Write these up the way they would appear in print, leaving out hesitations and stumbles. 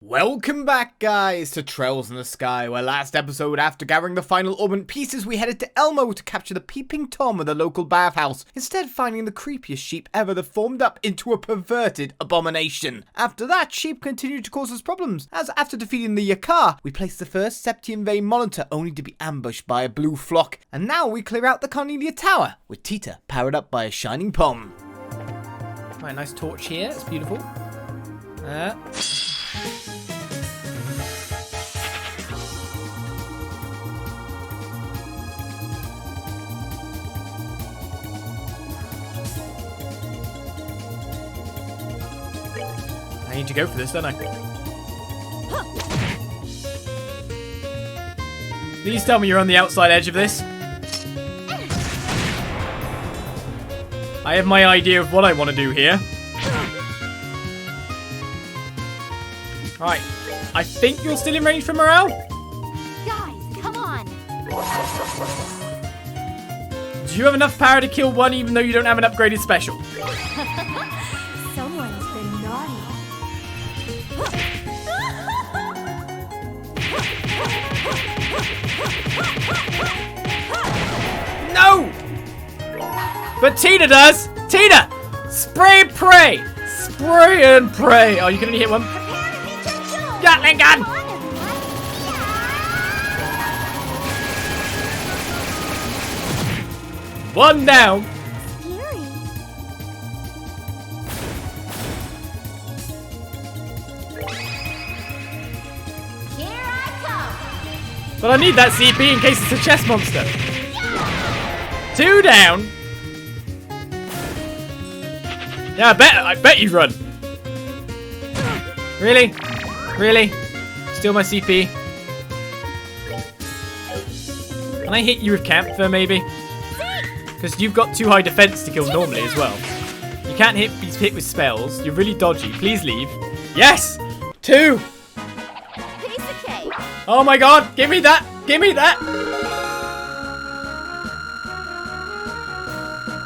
Welcome back, guys, to Trails in the Sky, where last episode, after gathering the final ornament pieces, we headed to Elmo to capture the peeping Tom of the local bathhouse, instead finding the creepiest sheep ever that formed up into a perverted abomination. After that, sheep continued to cause us problems, as after defeating the Yakar, we placed the first septium vein monitor only to be ambushed by a blue flock, and now we clear out the Carnelia tower, with Tita powered up by a shining pom. Right, nice torch here, it's beautiful. I need to go for this, don't I? Please tell me you're on the outside edge of this. I have my idea of what I want to do here. Right. I think you're still in range for morale. Guys, come on. Do you have enough power to kill one even though you don't have an upgraded special? Someone's been naughty. No! But Tina does! Tina! Spray and pray! Spray and pray! Oh, you can only hit one. Gatling gun! One down. Scary. Here I come. But I need that CP in case it's a chest monster. Two down. Yeah, I bet you run. Really? Really? Steal my CP. Can I hit you with Camphor, maybe? Because you've got too high defense to kill normally as well. You can't be hit with spells. You're really dodgy. Please leave. Yes! Two! Piece of cake. Oh my god! Give me that! Give me that!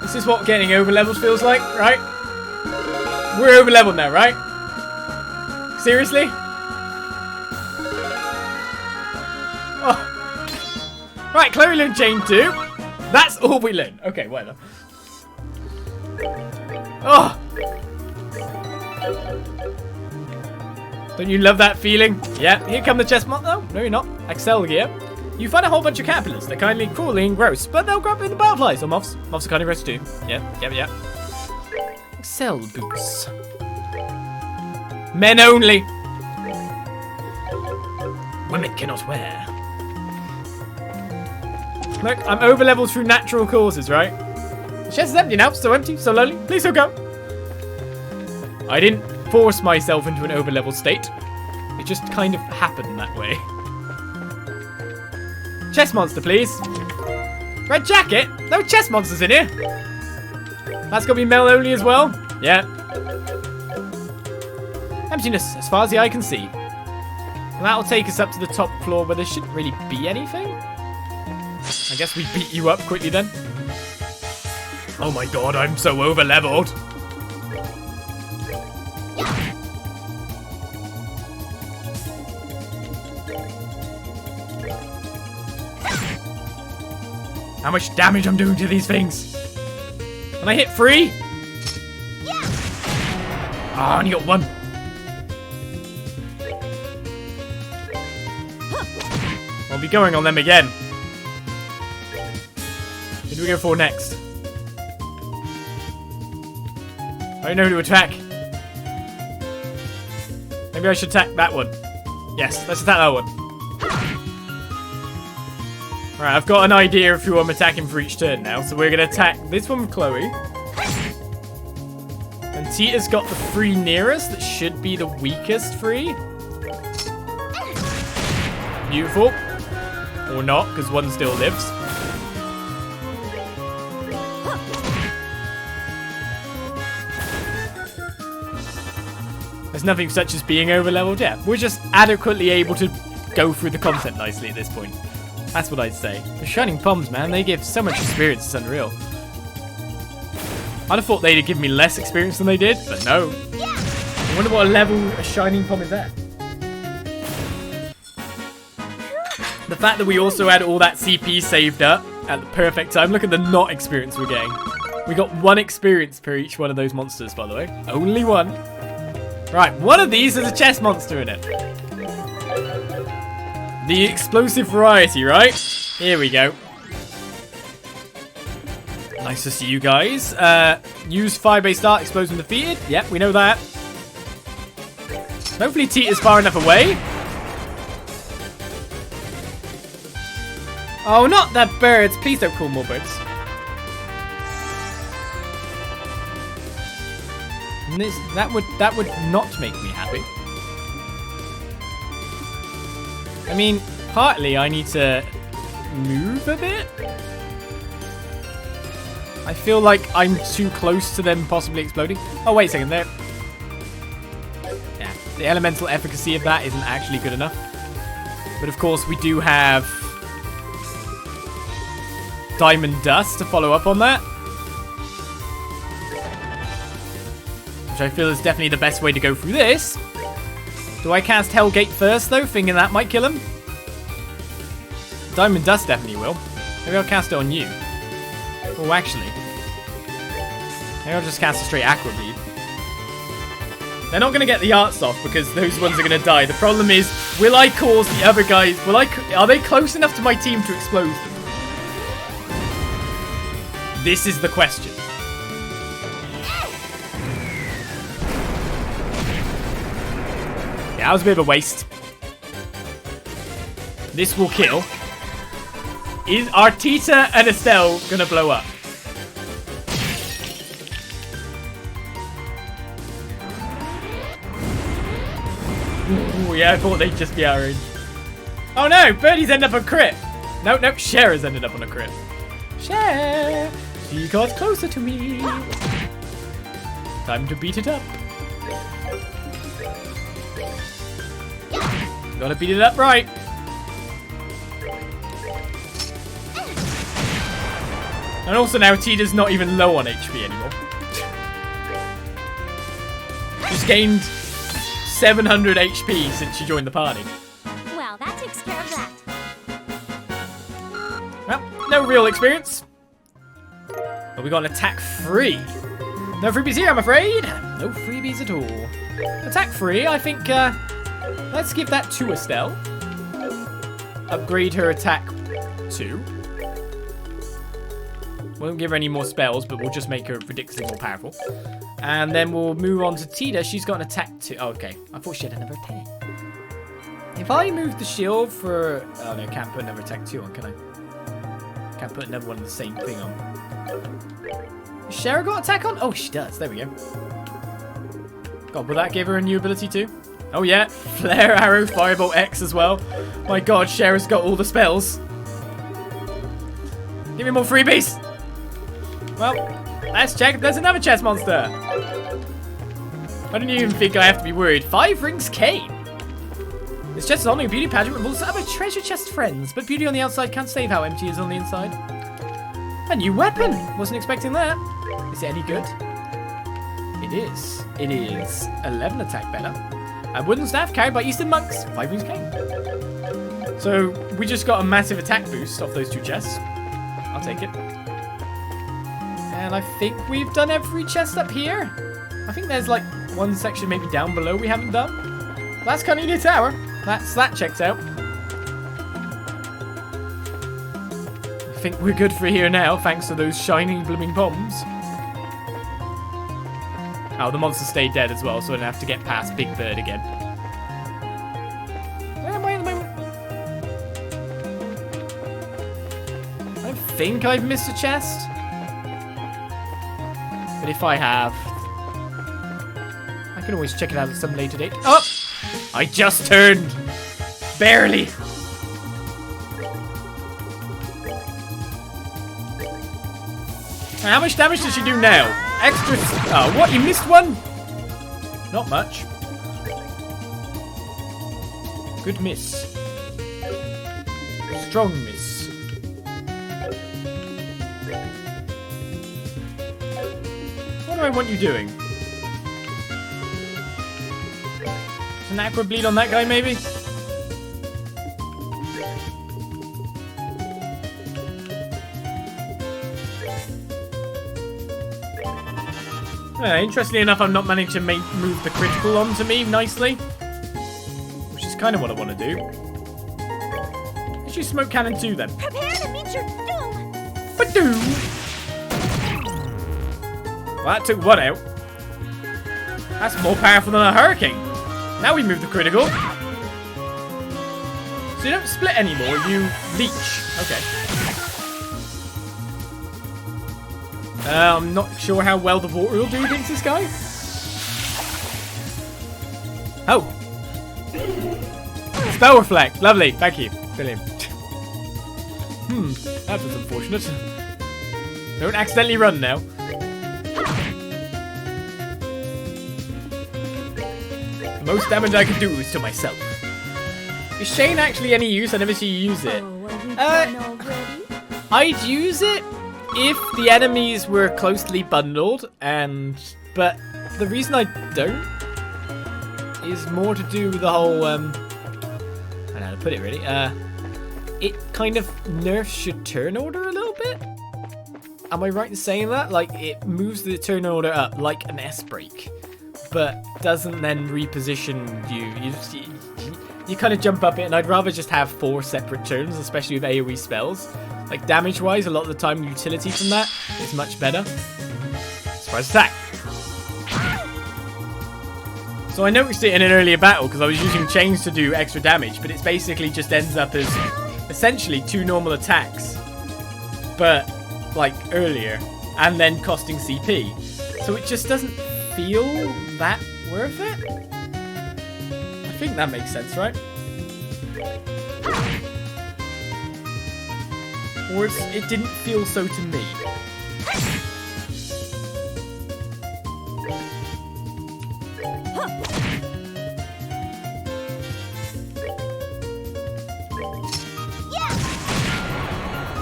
This is what getting over levels feels like, right? We're over leveled now, right? Seriously? Oh. Right, Chloe learned chain 2. That's all we learned. Okay, whatever. Oh! Don't you love that feeling? Yeah, here come the chest mod. No, you're not. Excel gear. You find a whole bunch of caterpillars. They're kindly crawling and gross, but they'll grab in the butterflies or moths. Moths are kind of gross too. Yeah. Excel boots. Men only. Women cannot wear. Look, I'm over leveled through natural causes, right? The chest is empty now, so empty, so lonely. Please don't go. I didn't force myself into an over leveled state. It just kind of happened that way. Chest monster, please. Red jacket? No chest monsters in here. That's gonna be male only as well. Yeah. Emptiness, as far as the eye can see. And that'll take us up to the top floor where there shouldn't really be anything. I guess we beat you up quickly then. Oh my god, I'm so over leveled. How much damage I'm doing to these things. Can I hit 3? Yeah. Oh, I only got 1. I'll be going on them again. Who do we go for next? I don't know who to attack. Maybe I should attack that one. Yes, let's attack that one. Alright, I've got an idea of who I'm attacking for each turn now. So we're going to attack this one with Chloe. And Tita's got the 3 nearest. That should be the weakest 3. Beautiful. Or not, because one still lives. There's nothing such as being over leveled yet. We're just adequately able to go through the content nicely at this point. That's what I'd say. The Shining Poms, man, they give so much experience, it's unreal. I'd have thought they'd have given me less experience than they did, but no. I wonder what a level a Shining Pom is at. The fact that we also had all that CP saved up at the perfect time. Look at the not experience we're getting. We got 1 experience per each one of those monsters, by the way. Only 1. Right, one of these has a chest monster in it. The explosive variety, right? Here we go. Nice to see you guys. Use fire-based art, explosion defeated. Yep, we know that. Hopefully Tita's far enough away. Oh, not the birds. Please don't call more birds. And this, that would not make me happy. I mean, partly I need to move a bit. I feel like I'm too close to them possibly exploding. Oh, wait a second. There. Yeah, the elemental efficacy of that isn't actually good enough. But of course, we do have Diamond Dust to follow up on that. Which I feel is definitely the best way to go through this. Do I cast Hellgate first, though, thinking that might kill him? Diamond Dust definitely will. Maybe I'll cast it on you. Oh, actually. Maybe I'll just cast a straight Aqua Bleed. They're not going to get the arts off because those ones are going to die. The problem is, will I cause the other guys... Are they close enough to my team to explode them? This is the question. Yeah, that was a bit of a waste. This will kill. Are Tita and Estelle going to blow up? Ooh, yeah, I thought they'd just be out of range. Oh no, Birdie's ended up on crit. Nope, Cher has ended up on a crit. Cher, she got closer to me. Time to beat it up. Gotta beat it up right. And also now Tita's not even low on HP anymore. She's gained 700 HP since she joined the party. Well, that takes care of that. Well, no real experience. But we got an attack free. No freebies here, I'm afraid. No freebies at all. Attack free, I think, let's give that to Estelle. Upgrade her attack 2. Won't give her any more spells, but we'll just make her ridiculously more powerful. And then we'll move on to Tita. She's got an attack 2. Oh, okay. I thought she had another 10. If I move the shield for... Oh, no, can't put another attack 2 on, can I? Can't put another one of the same thing on. Has Shara got attack on? Oh, she does. There we go. God, will that give her a new ability too? Oh, yeah. Flare, Arrow, Firebolt, X as well. My God, Shara's got all the spells. Give me more freebies. Well, let's check if there's another chest monster. I don't even think I have to be worried. 5 rings cane. This chest is only a beauty pageant with other treasure chest friends, but beauty on the outside can't save how empty it is on the inside. A new weapon. Wasn't expecting that. Is it any good? It is. It is 11 attack better. A wooden staff carried by Eastern monks. 5 rings cane. So we just got a massive attack boost off those 2 chests. I'll take it. And I think we've done every chest up here. I think there's like one section maybe down below we haven't done. That's Carnelia Tower. That checked out. I think we're good for here now, thanks to those shining blooming bombs. Oh, the monster stayed dead as well, so I don't have to get past Big Bird again. Where am I at the moment? I think I've missed a chest. But if I have, I can always check it out at some later date. Oh! I just turned! Barely! How much damage does she do now? Extra... Oh, what? You missed one? Not much. Good miss. Strong miss. What do I want you doing? An Aqua Bleed on that guy, maybe? Interestingly enough, I'm not managing to move the critical onto me nicely. Which is kind of what I want to do. Let's use smoke cannon 2 then. Prepare to meet your doom. Ba-doom! Well, that took one out. That's more powerful than a hurricane. Now we move the critical. So you don't split anymore, you leech. Okay. I'm not sure how well the water will do against this guy. Oh. Spell reflect. Lovely. Thank you. Brilliant. That was unfortunate. Don't accidentally run now. The most damage I can do is to myself. Is Shane actually any use? I never see you use it. Oh, are we done already? I'd use it if the enemies were closely bundled, but the reason I don't is more to do with the whole, I don't know how to put it really, it kind of nerfs your turn order a little bit. Am I right in saying that? Like, it moves the turn order up like an S break, but doesn't then reposition you. You kind of jump up it, and I'd rather just have 4 separate turns, especially with AoE spells. Like, damage-wise, a lot of the time, utility from that is much better. Surprise attack. So I noticed it in an earlier battle, because I was using chains to do extra damage, but it basically just ends up as essentially 2 normal attacks, but, like, earlier, and then costing CP. So it just doesn't feel that worth it? I think that makes sense, right? Or it didn't feel so to me.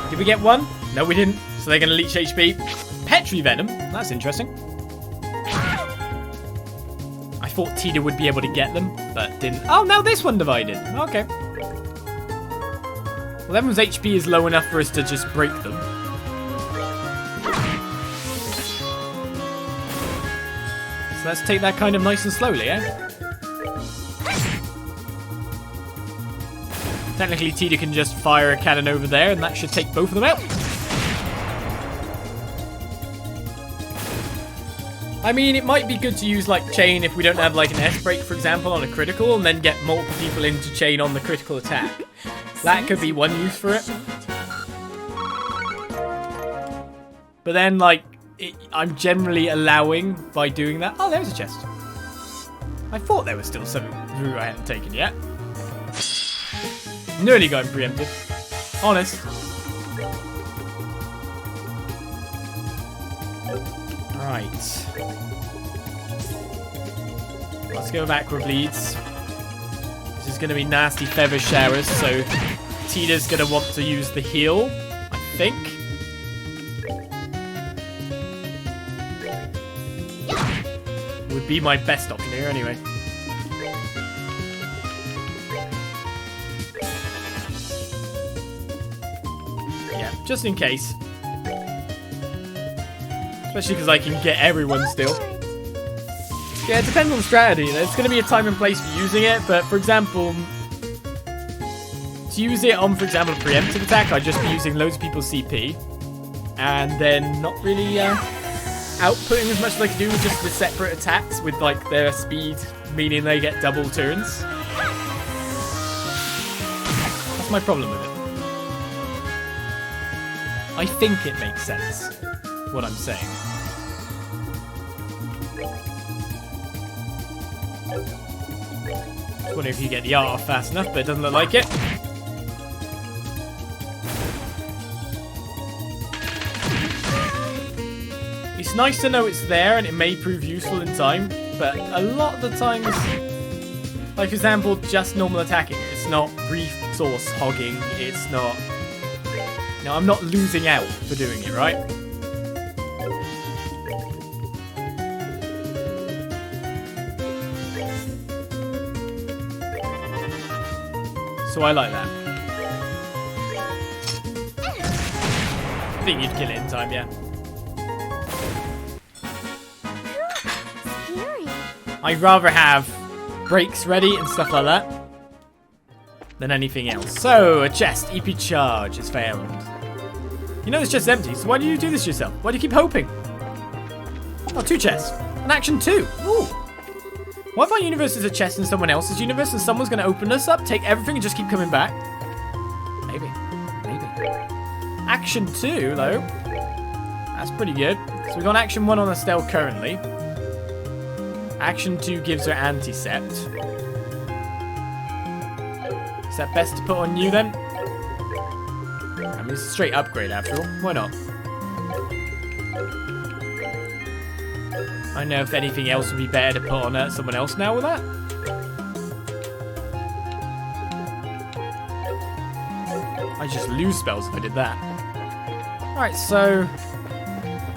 Did we get one? No, we didn't. So they're going to leech HP. Petri Venom. That's interesting. I thought Tita would be able to get them, but didn't. Oh, now this one divided. Okay. 11's HP is low enough for us to just break them. So let's take that kind of nice and slowly, eh? Technically, Tita can just fire a cannon over there, and that should take both of them out. I mean, it might be good to use, like, chain if we don't have, like, an S-break, for example, on a critical, and then get multiple people into chain on the critical attack. That could be one use for it. But then, like, I'm generally allowing by doing that. Oh, there's a chest. I thought there was still some route I hadn't taken yet. Nearly got him preempted. Honest. Right. Let's go back with bleeds. This is going to be nasty feather showers, so Tita's going to want to use the heal, I think. Would be my best option here, anyway. Yeah, just in case. Especially because I can get everyone still. Yeah, it depends on the strategy. There's going to be a time and place for using it, but for example, to use it on, for example, a preemptive attack, I'd just be using loads of people's CP, and then not really outputting as much as I can do with just the separate attacks with, like, their speed, meaning they get double turns. That's my problem with it. I think it makes sense, what I'm saying. Just wondering if you get the art off fast enough, but it doesn't look like it. It's nice to know it's there and it may prove useful in time, but a lot of the times, like for example, just normal attacking, it's not resource hogging, it's not... No, I'm not losing out for doing it, right? So I like that. I think you'd kill it in time, yeah. I'd rather have brakes ready and stuff like that than anything else. So, a chest. EP charge is found. You know this chest's empty, so why do you do this yourself? Why do you keep hoping? Oh, 2 chests. An action 2. Ooh. What if our universe is a chest in someone else's universe and someone's going to open us up, take everything and just keep coming back? Maybe. Maybe. Action 2, though. That's pretty good. So we've got action 1 on Estelle currently. Action 2 gives her anti-sept. Is that best to put on you then? I mean, it's a straight upgrade after all. Why not? I don't know if anything else would be better to put on someone else now with that. I just lose spells if I did that. Alright, so...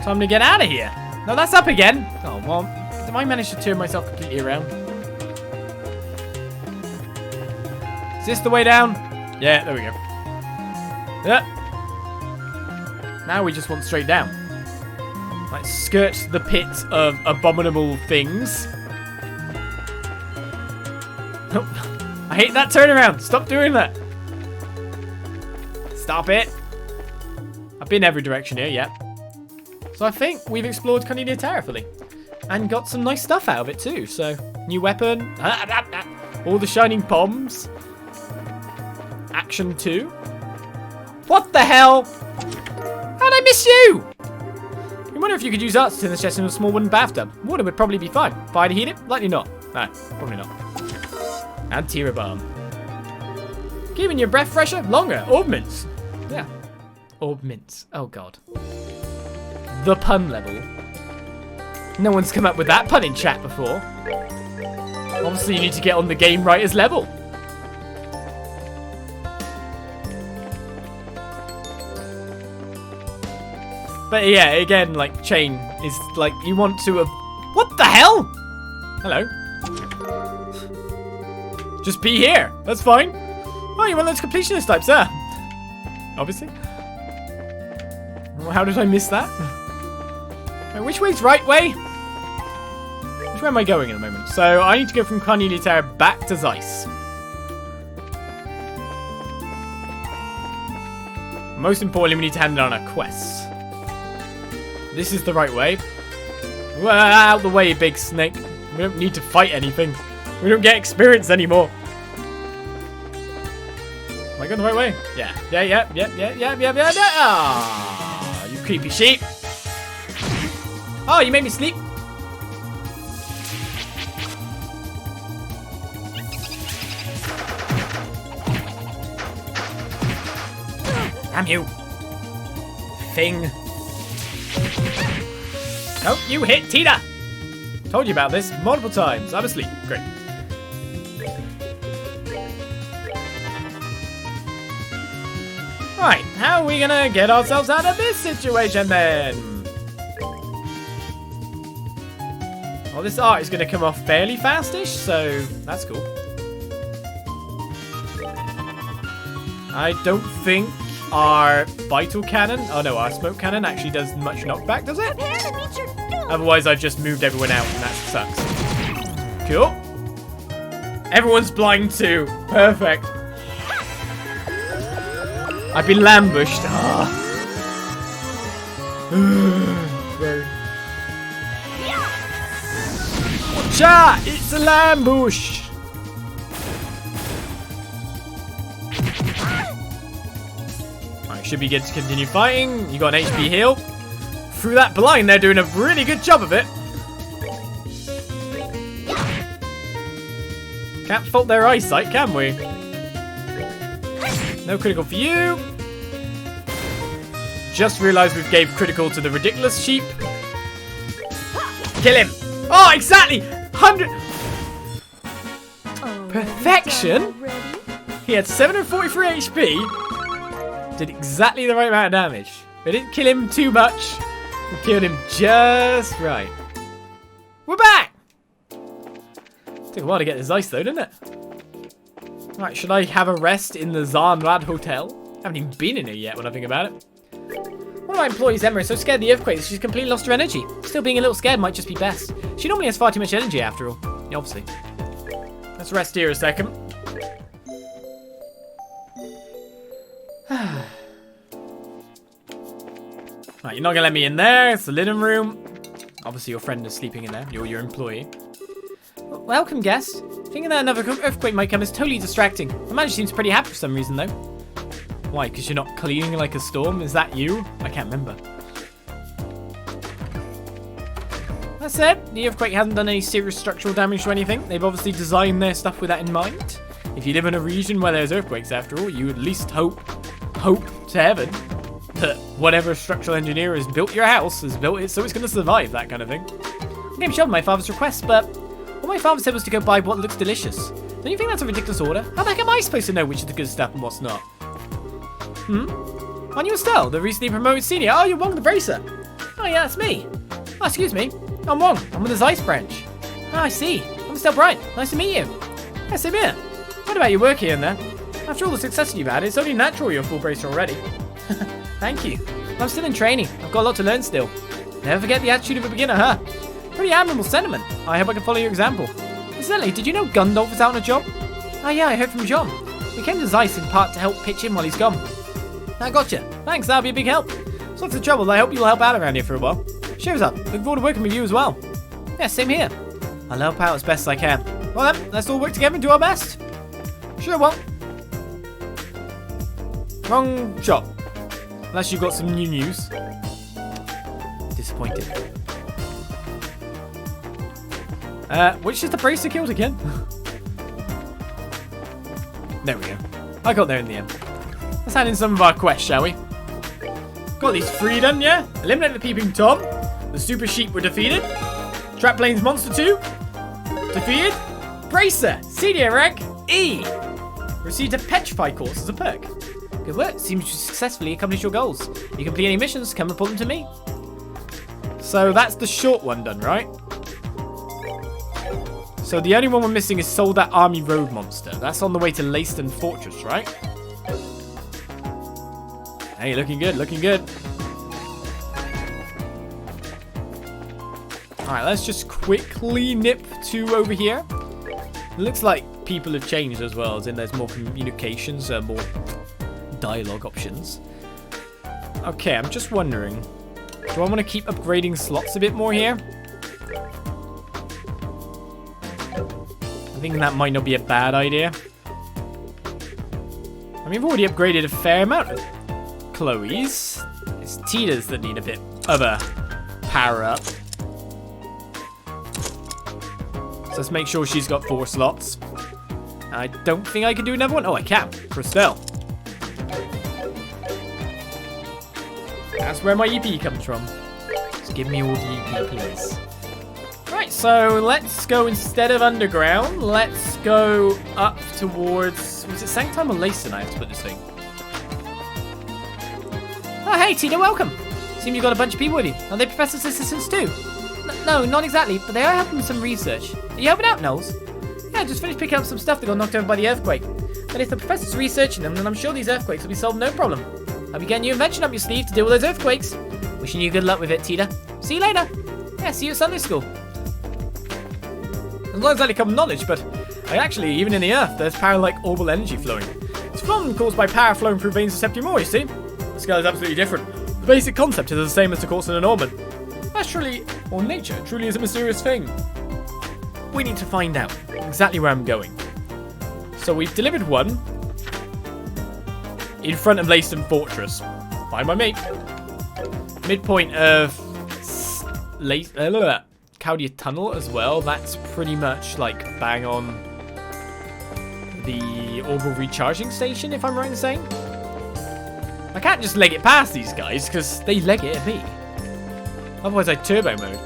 time to get out of here. No, that's up again. Oh, well, did I manage to turn myself completely around? Is this the way down? Yeah, there we go. Yeah. Now we just want straight down. Like, skirt the pit of abominable things. Oh, I hate that turnaround. Stop doing that. Stop it. I've been every direction here, yeah. So I think we've explored Carnelia Tower fully. And got some nice stuff out of it too. So, new weapon. All the shining bombs. Action 2. What the hell? How'd I miss you? I wonder if you could use arts to turn this chest into a small wooden bathtub. Water would probably be fine. Fire to heat it? Likely not. No, probably not. And tear balm. Keeping your breath fresher? Longer. Orb mints. Yeah. Orb mints. Oh, God. The pun level. No one's come up with that pun in chat before. Obviously, you need to get on the game writer's level. But yeah, again, like, chain is like, you want to have... What the hell? Hello. Just be here. That's fine. Oh, you're one of those completionist types, sir. Obviously. Well, how did I miss that? Wait, which way's right way? Which way am I going at the moment? So, I need to go from Carnelia Tower back to Zeiss. Most importantly, we need to hand down our quests. This is the right way. Well, out the way, big snake. We don't need to fight anything. We don't get experience anymore. Am I going the right way? Yeah. Yeah. Ah, you creepy sheep. Oh, you made me sleep. Damn you. Thing. Oh, you hit Tina! Told you about this multiple times. I'm asleep. Great. Right, how are we gonna get ourselves out of this situation then? Well, this art is gonna come off fairly fast-ish, so that's cool. I don't think our vital cannon, oh no, our smoke cannon actually does much knockback, does it? Otherwise, I've just moved everyone out, and that sucks. Cool. Everyone's blind too. Perfect. I've been lambushed. Cha! It's a lambush! Alright, should be good to continue fighting. You got an HP heal. Through that blind, they're doing a really good job of it. Can't fault their eyesight, can we? No critical for you. Just realised we've gave critical to the ridiculous sheep. Kill him. Oh, exactly. 100. Perfection. He had 743 HP. Did exactly the right amount of damage. We didn't kill him too much. We killed him just right. We're back. Took a while to get this ice though, didn't it? Right, should I have a rest in the Zarnrad Hotel? I haven't even been in here yet when I think about it. One of my employees, Emma, is so scared of the earthquakes she's completely lost her energy. Still being a little scared might just be best. She normally has far too much energy after all. Yeah, obviously. Let's rest here a second. Right, you're not gonna let me in there. It's the living room. Obviously, your friend is sleeping in there. You're your employee. Welcome, guest. Thinking that another earthquake might come is totally distracting. The manager seems pretty happy for some reason, though. Why? Because you're not cleaning like a storm? Is that you? I can't remember. That said, the earthquake hasn't done any serious structural damage or anything. They've obviously designed their stuff with that in mind. If you live in a region where there's earthquakes, after all, you at least hope to heaven that whatever structural engineer has built your house has built it so it's going to survive, that kind of thing. I gave Sheldon my father's request, but all my father said was to go buy what looks delicious. Don't you think that's a ridiculous order? How the heck am I supposed to know which is the good stuff and what's not? Aren't you Estelle, the recently promoted senior? Oh, you're Wong the Bracer. Oh yeah, that's me. Oh, excuse me. I'm Wong. I'm with the Zeiss branch. Oh, I see. I'm Estelle Bryant. Nice to meet you. Yeah, same here. What about your work here and there? After all the success you've had, it's only natural you're a full bracer already. Thank you. I'm still in training. I've got a lot to learn still. Never forget the attitude of a beginner, huh? Pretty admirable sentiment. I hope I can follow your example. Incidentally, did you know Gundolf is out on a job? Oh yeah, I heard from John. We came to Zeiss in part to help pitch in while he's gone. I gotcha. Thanks, that'll be a big help. So what's the trouble? I hope you'll help out around here for a while. Cheers up. Looking forward to working with you as well. Yeah, same here. I'll help out as best as I can. Well then, let's all work together and do our best. Sure, well. Wrong shot. Unless you've got some new news. Disappointed. Which is the bracer killed again? There we go. I got there in the end. Let's hand in some of our quests, shall we? Got these 3 done, yeah? Eliminate the Peeping Tom. The Super Sheep were defeated. Trap Plains Monster 2. Defeated. Bracer. Senior rank E. Received a Petrify course as a perk. Good work. Seems you successfully accomplished your goals. If you complete any missions, come report them to me. So that's the short one done, right? So the only one we're missing is Sold That Army Road Monster. That's on the way to Leiston Fortress, right? Hey, looking good, looking good. Alright, let's just quickly nip to over here. It looks like people have changed as well, as in there's more communications, more dialogue options. Okay, I'm just wondering, do I want to keep upgrading slots a bit more here? I think that might not be a bad idea. I mean, I've already upgraded a fair amount of Chloe's. It's Tita's that need a bit of a power up. So let's make sure she's got 4 slots. I don't think I can do another one. Oh, I can. For Estelle. That's where my EP comes from. Just give me all the EP, please. Right, so let's go, instead of underground, let's go up towards... Was it Sanctum or Leiston I have to put this thing? Oh, hey, Tina, welcome. Seem you've got a bunch of people with you. Are they Professor's assistants too? No, not exactly, but they are helping with some research. Are you helping out, Knowles? Yeah, I just finished picking up some stuff that got knocked over by the earthquake. But if the Professor's researching them, then I'm sure these earthquakes will be solved no problem. I'll be getting your invention up your sleeve to deal with those earthquakes. Wishing you good luck with it, Tita. See you later. Yeah, see you at Sunday school. As long as only common knowledge, but actually, even in the Earth, there's power-like orbital energy flowing. It's phenomenon caused by power flowing through veins of septium ore, you see? The scale is absolutely different. The basic concept is the same as the course in an orbit. That's truly, or nature, truly is a mysterious thing. We need to find out exactly where I'm going. So we've delivered one in front of Leiston Fortress. Fine by me. Midpoint of Kaldia Tunnel as well. That's pretty much like bang on the orbital recharging station, if I'm right in saying. I can't just leg it past these guys because they leg it at me. Otherwise I'd turbo mode.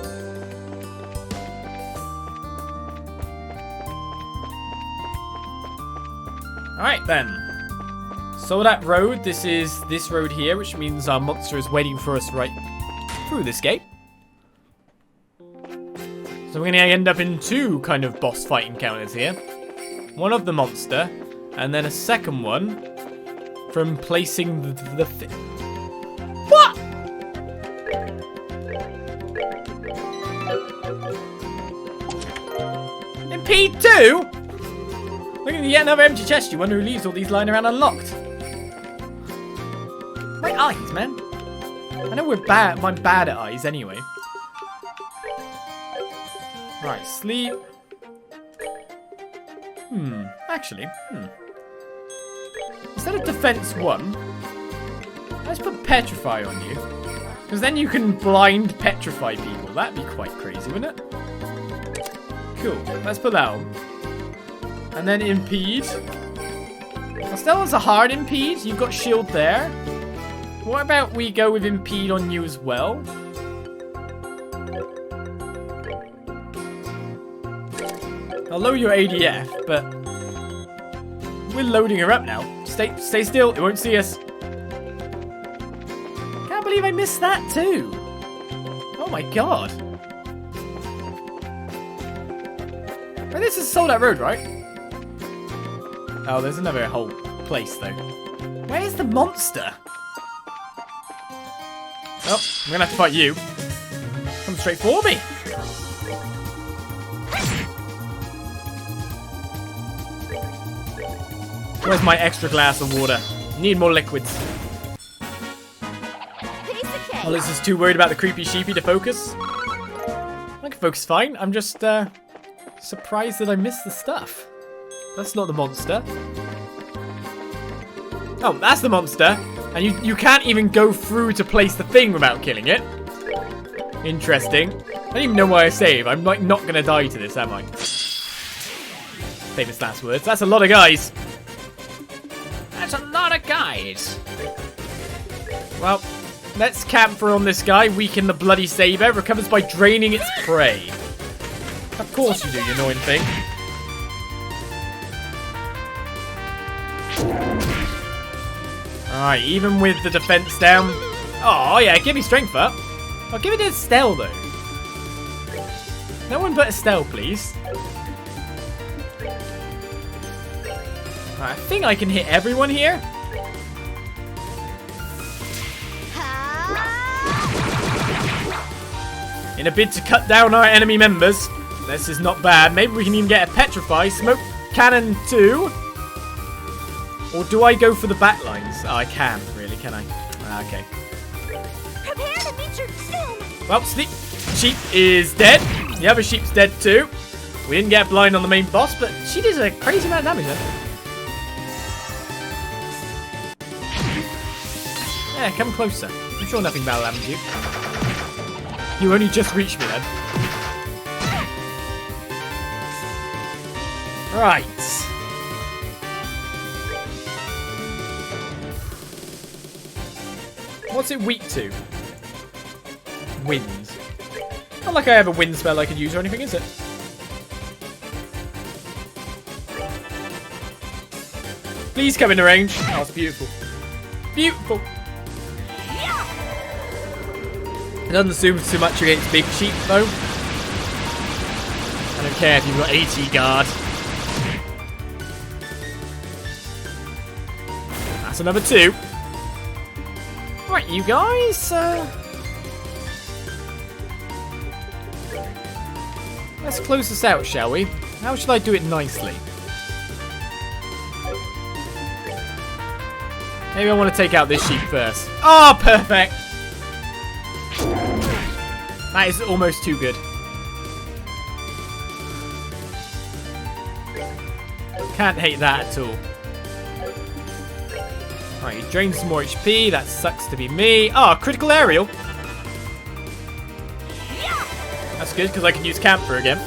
Alright then. So that road, this is this road here, which means our monster is waiting for us right through this gate. So we're going to end up in 2 kind of boss fight encounters here. One of the monster, and then a second one from placing the what? impede too? Look at yet another empty chest. You wonder who leaves all these lying around unlocked. My eyes, man. I know I'm bad at eyes anyway. Right, sleep. Actually, instead of defense 1, let's put petrify on you. Because then you can blind petrify people. That'd be quite crazy, wouldn't it? Cool, let's put that on. And then impede. Estelle's a hard impede. You've got shield there. What about we go with impede on you as well? I'll lower your ADF, but we're loading her up now. Stay still. It won't see us. Can't believe I missed that too. Oh my god. Well, this is sold out road, right? Oh, there's another whole place though. Where's the monster? Oh, I'm gonna have to fight you. Come straight for me. Where's my extra glass of water? Need more liquids. Kiseki. Well, this is too worried about the creepy sheepy to focus. I can focus fine. I'm just surprised that I missed the stuff. That's not the monster. Oh, that's the monster. And you can't even go through to place the thing without killing it. Interesting. I don't even know why I save. I'm like not gonna die to this, am I? Famous last words. That's a lot of guys. That's a lot of guys. Well, let's camphor on this guy. Weaken the bloody saber. Recovers by draining its prey. Of course you do, you annoying thing. Alright, even with the defense down. Oh, yeah, give me strength up. I'll give it to Estelle, though. No one but Estelle, please. Right, I think I can hit everyone here. In a bid to cut down our enemy members. This is not bad. Maybe we can even get a petrify. Smoke cannon too. Or do I go for the back lines? Oh, I can, really, can I? Okay. Prepare to meet your doom. Well, sheep is dead. The other sheep's dead too. We didn't get blind on the main boss, but she does a crazy amount of damage then. Yeah, come closer. I'm sure nothing bad will happen to you. You only just reached me then. Right. What's it weak to? Wind. Not like I have a wind spell I could use or anything, is it? Please come into range. Oh, it's beautiful. Beautiful. It doesn't assume too much against big sheep, though. I don't care if you've got 80 guard. That's another 2. Right, you guys. Let's close this out, shall we? How should I do it nicely? Maybe I want to take out this sheep first. Oh, perfect! That is almost too good. Can't hate that at all. Right, you drain some more HP. That sucks to be me. Oh, critical aerial. That's good because I can use camphor again.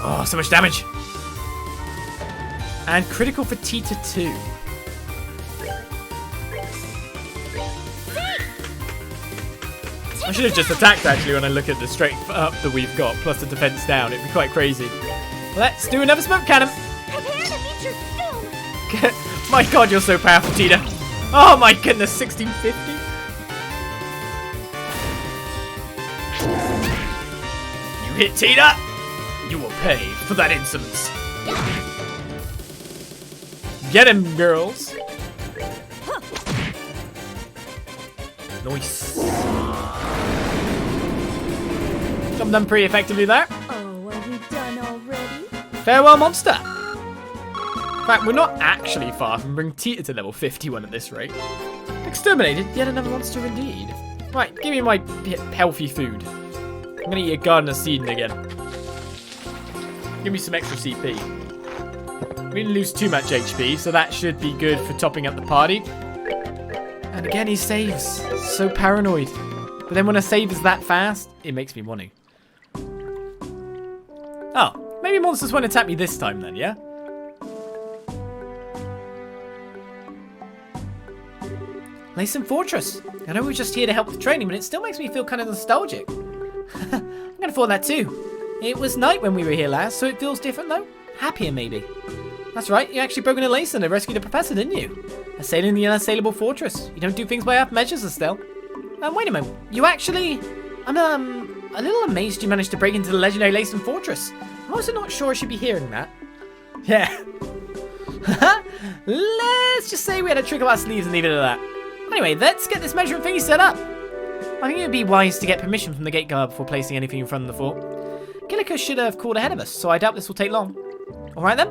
Oh, so much damage. And critical for Tita 2. I should have just attacked actually when I look at the strength up that we've got, plus the defense down. It'd be quite crazy. Let's do another smoke cannon. Prepare to meet your doom. My god, you're so powerful, Tita. Oh my goodness, 1650. You hit Tita. You will pay for that insolence. Get him, girls. Nice. Job done pretty effectively there. Oh, are we done already? Farewell, monster. In fact, we're not actually far from bringing Tita to level 51 at this rate. Exterminated, yet another monster indeed. Right, give me my healthy food. I'm gonna eat a gardener seed again. Give me some extra CP. We didn't lose too much HP, so that should be good for topping up the party. And again, he saves. So paranoid. But then when a save is that fast, it makes me want to. Oh, maybe monsters won't attack me this time then, yeah? Leiston Fortress. I know we're just here to help with training, but it still makes me feel kind of nostalgic. I'm gonna thought that too. It was night when we were here last, so it feels different though. Happier maybe. That's right, you actually broke into Leiston and rescued a professor, didn't you? A sailor in the unassailable fortress. You don't do things by half measures, Estelle. Wait a moment. You actually... I'm a little amazed you managed to break into the legendary Leiston Fortress. I'm also not sure I should be hearing that. Yeah. Let's just say we had a trick of our sleeves and leave it at that. Anyway, let's get this measuring thingy set up. I think it would be wise to get permission from the gate guard before placing anything in front of the fort. Kilika should have called ahead of us, so I doubt this will take long. Alright then?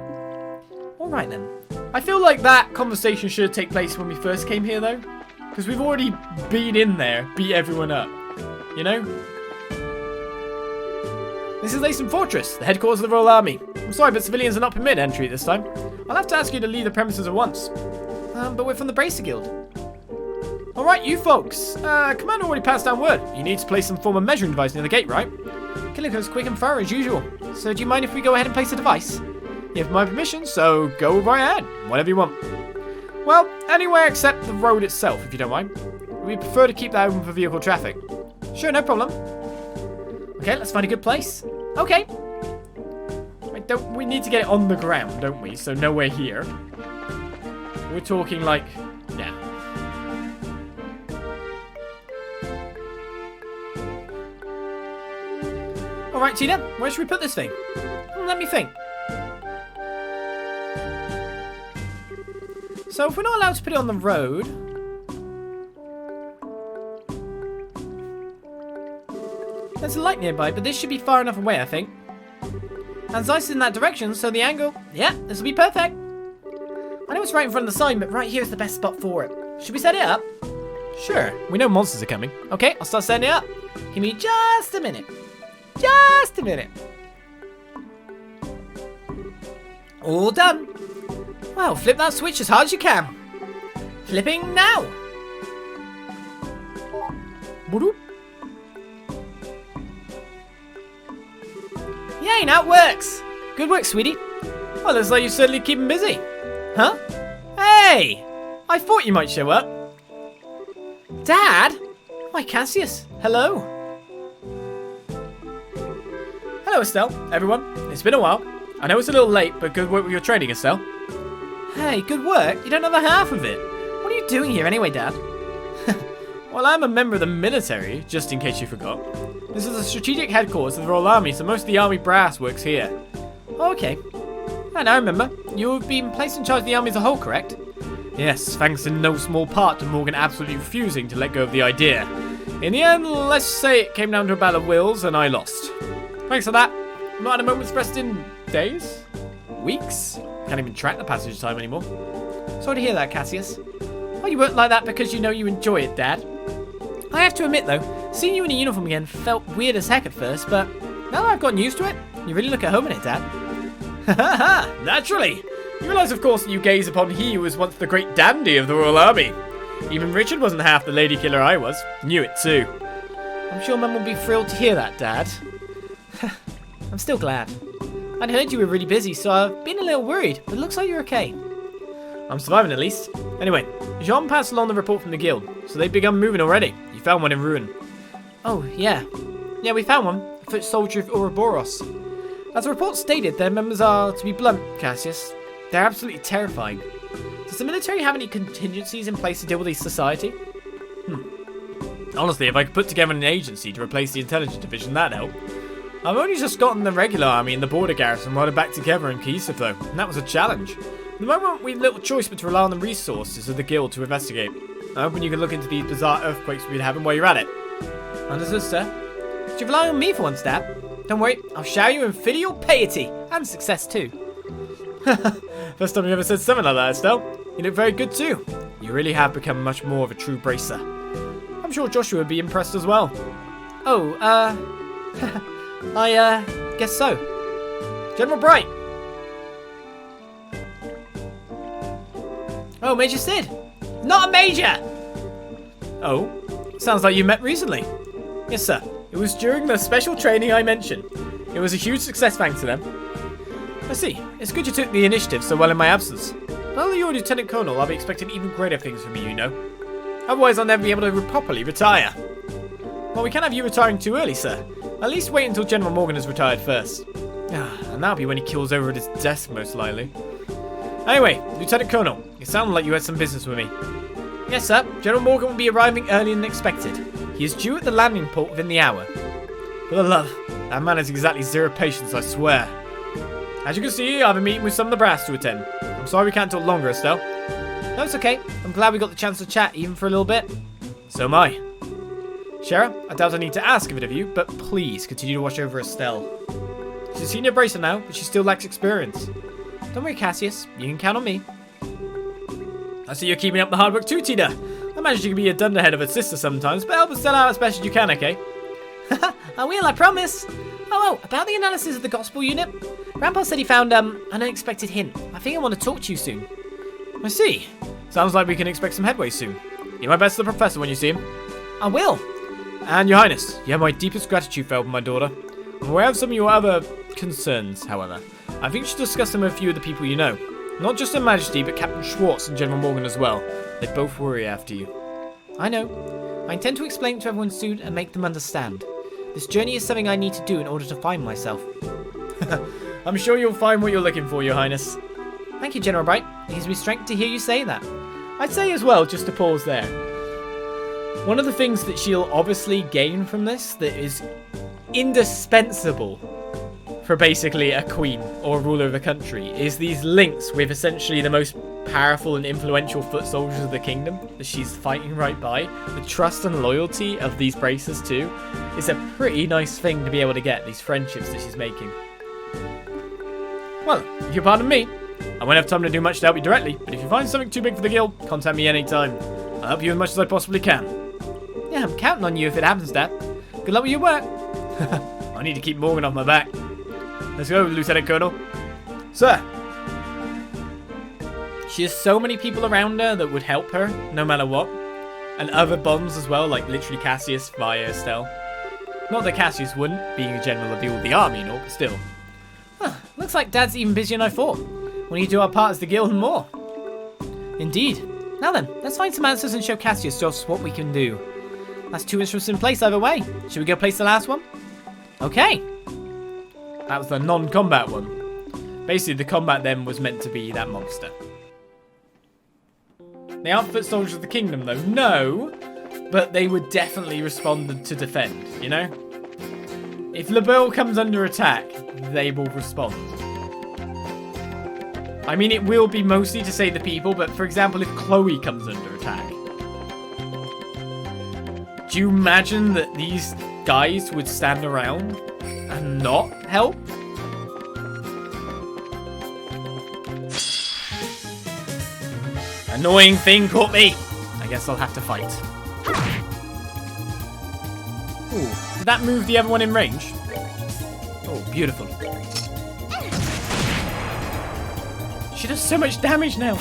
Alright then. I feel like that conversation should take place when we first came here though. Because we've already been in there, beat everyone up. You know? This is Leiston Fortress, the headquarters of the Royal Army. I'm sorry, but civilians are not permitted entry this time. I'll have to ask you to leave the premises at once. But we're from the Bracer Guild. Alright, you folks. Commander already passed down word. You need to place some form of measuring device near the gate, right? Kiliko's quick and thorough as usual. So do you mind if we go ahead and place a device? You have my permission, so go right ahead. Whatever you want. Well, anywhere except the road itself, if you don't mind. We prefer to keep that open for vehicle traffic. Sure, no problem. Okay, let's find a good place. Okay. We need to get it on the ground, don't we? So nowhere here. We're talking like... yeah. Alright, Tina, where should we put this thing? Let me think. So if we're not allowed to put it on the road... there's a light nearby, but this should be far enough away, I think. And Zeiss is in that direction, so the angle... yeah, this will be perfect. I know it's right in front of the sign, but right here is the best spot for it. Should we set it up? Sure. We know monsters are coming. Okay, I'll start setting it up. Give me just a minute. Just a minute. All done. Well, flip that switch as hard as you can. Flipping now. Boop. Yay, now it works. Good work, sweetie. Well, looks like you certainly keep him busy. Huh? Hey! I thought you might show up. Dad? Why, Cassius. Hello. Hello, Estelle. Everyone. It's been a while. I know it's a little late, but good work with your training, Estelle. Hey, good work? You don't know the half of it. What are you doing here anyway, Dad? Well, I'm a member of the military, just in case you forgot. This is the strategic headquarters of the Royal Army, so most of the army brass works here. Okay. And I remember, you've been placed in charge of the army as a whole, correct? Yes, thanks in no small part to Morgan absolutely refusing to let go of the idea. In the end, let's say it came down to a battle of wills, and I lost. Thanks for that. I'm not at a moment's rest in days? Weeks? Can't even track the passage of time anymore. Sorry to hear that, Cassius. Oh, you weren't like that because you know you enjoy it, Dad. I have to admit, though, seeing you in a uniform again felt weird as heck at first, but now that I've gotten used to it, you really look at home in it, Dad. Haha, naturally. You realise, of course, that you gaze upon he who was once the great dandy of the Royal Army. Even Richard wasn't half the lady killer I was. Knew it, too. I'm sure Mum will be thrilled to hear that, Dad. I'm still glad. I'd heard you were really busy, so I've been a little worried, but it looks like you're okay. I'm surviving at least. Anyway, Jean passed along the report from the guild, so they've begun moving already. You found one in ruin. Oh, yeah. Yeah, we found one. A foot soldier of Ouroboros. As the report stated, their members are, to be blunt, Cassius, they're absolutely terrifying. Does the military have any contingencies in place to deal with this society? Honestly, if I could put together an agency to replace the intelligence division, that'd help. I've only just gotten the regular army and the border garrison welded back together in Kiseki, though, and that was a challenge. At the moment, we've little choice but to rely on the resources of the guild to investigate. I'm hoping you can look into these bizarre earthquakes we've been having while you're at it. Understood, sir. Did you rely on me for once, Dad? Don't worry, I'll shower you in filial piety and success too. First time you ever said something like that, Estelle. You look very good too. You really have become much more of a true bracer. I'm sure Joshua would be impressed as well. Oh, I guess so. General Bright. Oh, Major Sid. Not a major! Oh, sounds like you met recently. Yes, sir. It was during the special training I mentioned. It was a huge success thanks to them. I see. It's good you took the initiative so well in my absence. Well, you're a Lieutenant Colonel, I'll be expecting even greater things from you, you know. Otherwise, I'll never be able to properly retire. Well, we can't have you retiring too early, sir. At least wait until General Morgan is retired first. And that'll be when he kills over at his desk, most likely. Anyway, Lieutenant Colonel, it sounded like you had some business with me. Yes, sir. General Morgan will be arriving earlier than expected. He is due at the landing port within the hour. For the love, that man has exactly zero patience, I swear. As you can see, I have a meeting with some of the brass to attend. I'm sorry we can't talk longer, Estelle. No, it's okay. I'm glad we got the chance to chat, even for a little bit. So am I. Shara, I doubt I need to ask of it of you, but please continue to watch over Estelle. She's a senior bracer now, but she still lacks experience. Don't worry, Cassius. You can count on me. I see you're keeping up the hard work too, Tina. I imagine you can be a dunderhead of a sister sometimes, but help Estelle out as best as you can, okay? I will, I promise. Oh, about the analysis of the gospel unit. Grandpa said he found an unexpected hint. I think I want to talk to you soon. I see. Sounds like we can expect some headway soon. Give my best to the professor when you see him. I will. And your highness, you have my deepest gratitude for my daughter. I'm aware of some of your other concerns, however. I think you should discuss them with a few of the people you know. Not just Her Majesty, but Captain Schwartz and General Morgan as well. They both worry after you. I know. I intend to explain it to everyone soon and make them understand. This journey is something I need to do in order to find myself. I'm sure you'll find what you're looking for, your highness. Thank you, General Bright. It gives me strength to hear you say that. I'd say as well, just to pause there, one of the things that she'll obviously gain from this that is indispensable for basically a queen or a ruler of the country is these links with essentially the most powerful and influential foot soldiers of the kingdom that she's fighting right by. The trust and loyalty of these bracers too is a pretty nice thing to be able to get, these friendships that she's making. Well, if you'll pardon me, I won't have time to do much to help you directly, but if you find something too big for the guild, contact me anytime. I'll help you as much as I possibly can. Yeah, I'm counting on you if it happens, Dad. Good luck with your work. I need to keep Morgan off my back. Let's go, Lieutenant Colonel. Sir. She has so many people around her that would help her, no matter what. And other bonds as well, like literally Cassius via Estelle. Not that Cassius wouldn't, being a general of the army and all, but still. Huh, looks like Dad's even busier than I thought. We need to do our part as the guild and more. Indeed. Now then, let's find some answers and show Cassius just what we can do. That's 2 instruments in place either way. Should we go place the last one? Okay. That was the non-combat one. Basically, the combat then was meant to be that monster. They aren't foot soldiers of the kingdom, though. No, but they would definitely respond to defend, you know? If LeBeau comes under attack, they will respond. I mean, it will be mostly to save the people, but for example, if Chloe comes under attack, do you imagine that these guys would stand around and not help? Annoying thing caught me. I guess I'll have to fight. Ooh, did that move the other one in range? Oh, beautiful. She does so much damage now.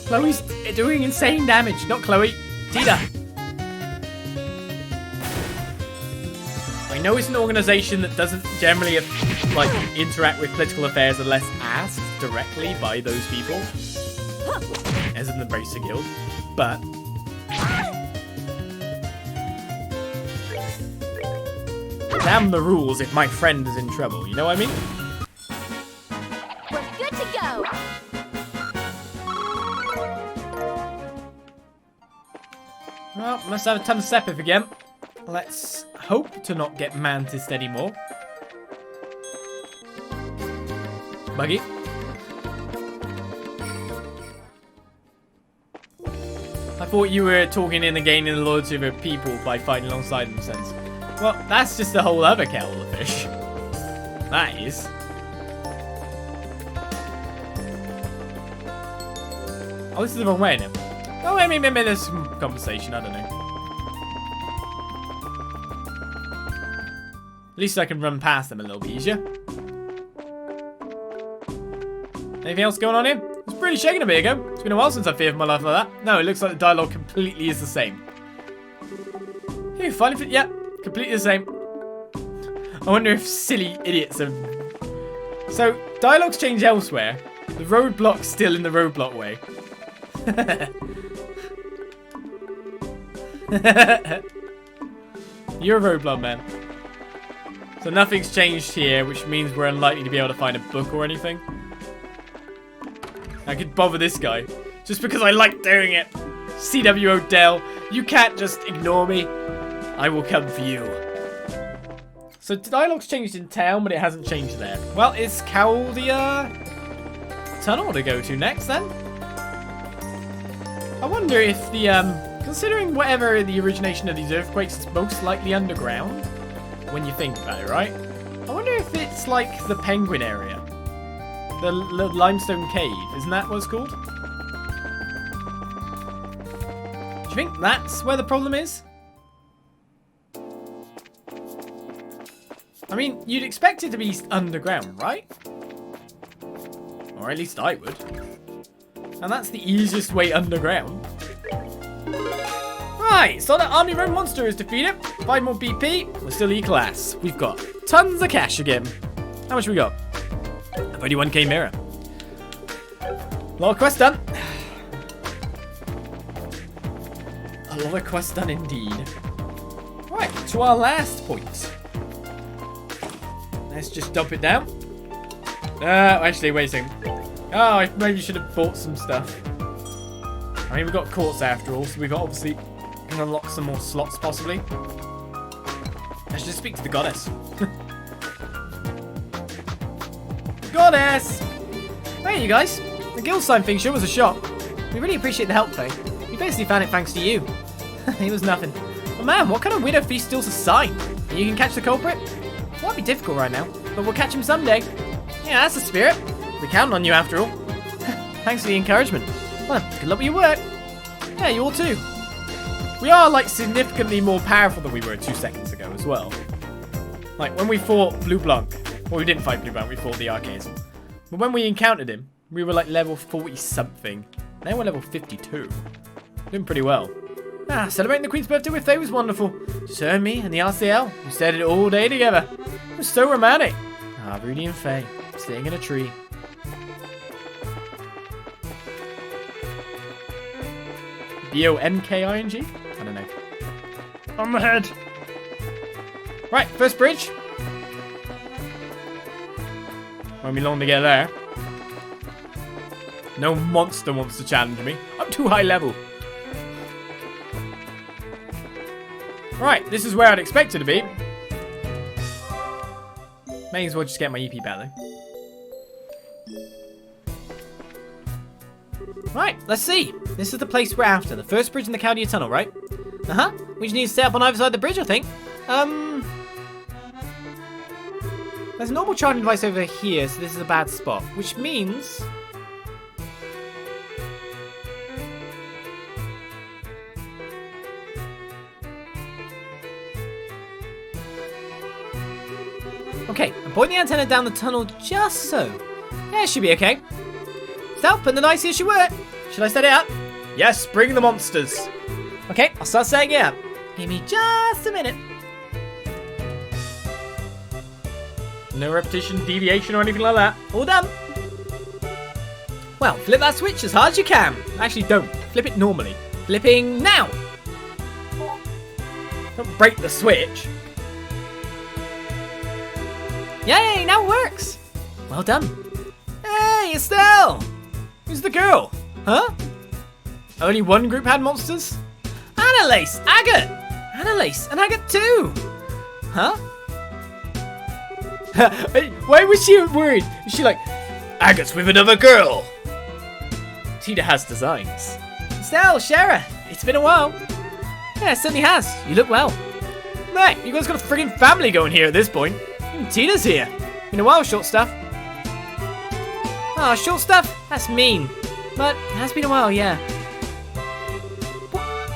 Chloe's doing insane damage. Not Chloe. Tina. I know it's an organization that doesn't generally like interact with political affairs unless asked directly by those people, as in the Bracer Guild, but damn the rules if my friend is in trouble, you know what I mean? We're good to go. Well, must have a ton of Sepith again. Let's hope to not get mantised anymore. Buggy. I thought you were talking in and gaining the loyalty of your people by fighting alongside them since. Well, that's just a whole other kettle of fish. That is. Oh, this is the wrong way now. Oh, maybe there's some conversation, I don't know. At least I can run past them a little bit easier. Anything else going on here? It was pretty shaking a bit ago. It's been a while since I feared for my life like that. No, it looks like the dialogue completely is the same. Hey, finally, yeah, completely the same. I wonder if silly idiots are... So, dialogues change elsewhere. The roadblock's still in the roadblock way. You're a roadblock man. So nothing's changed here, which means we're unlikely to be able to find a book or anything. I could bother this guy. Just because I like doing it. C.W. Odell, you can't just ignore me. I will come for you. So dialogue's changed in town, but it hasn't changed there. Well, it's Kaldia Tunnel to go to next then. I wonder if the, considering whatever the origination of these earthquakes, it's most likely underground. When you think about it, right? I wonder if it's like the penguin area. The limestone cave, isn't that what it's called? Do you think that's where the problem is? I mean, you'd expect it to be underground, right? Or at least I would. And that's the easiest way underground. Right, so that army road monster is defeated. 5 more BP, we're still E-class. We've got tons of cash again. How much we got? A 31k mirror. A lot of quests done. A lot of quests done indeed. Right, to our last point. Let's just dump it down. Actually, wait a second. Oh, I maybe should have bought some stuff. I mean, we've got quartz after all, so we've obviously can unlock some more slots, possibly. I should just speak to the goddess. Goddess! Hey, you guys. The guild sign thing sure was a shock. We really appreciate the help, though. We basically found it thanks to you. It was nothing. But man, what kind of widow thief steals a sign? And you can catch the culprit? It might be difficult right now, but we'll catch him someday. Yeah, that's the spirit. We count on you after all. Thanks for the encouragement. Well, good luck with your work. Yeah, you all too. We are, like, significantly more powerful than we were 2 seconds ago as well. Like, when we fought Blue Blanc. Well, we didn't fight Blue Blanc, we fought the Archangel. But when we encountered him, we were, like, level 40-something. Now we're level 52. Doing pretty well. Ah, celebrating the Queen's birthday with Faye was wonderful. Just her and me and the RCL. We stayed it all day together. It was so romantic. Ah, Rudy and Faye, staying in a tree. B-O-N-K-I-N-G? I don't know. On the head. Right, first bridge. Won't be long to get there. No monster wants to challenge me. I'm too high level. Right, this is where I'd expect it to be. May as well just get my EP back though. Right, let's see. This is the place we're after. The first bridge in the Kaldia Tunnel, right? Uh-huh. We just need to stay up on either side of the bridge, I think. There's a normal charging device over here, so this is a bad spot. Which means... Okay, I'm pointing the antenna down the tunnel just so. Yeah, it should be okay. Stop, putting the dice here should work. Should I set it up? Yes, bring the monsters. Okay, I'll start setting it up. Give me just a minute. No repetition, deviation, or anything like that. All done. Well, flip that switch as hard as you can. Actually, don't. Flip it normally. Flipping now. Don't break the switch. Yay, now it works. Well done. Hey, Estelle. Who's the girl? Huh? Only one group had monsters? Annalise, Agate. Annalise and Agate too. Huh? Why was she worried? Is she like, Agate's with another girl? Tita has designs. Estelle, Shara, It's been a while. Yeah, it certainly has. You look well. Hey, you guys got a friggin' family going here at this point. Even Tina's here. Been a while, short stuff. Oh, short stuff? That's mean. But it has been a while, yeah.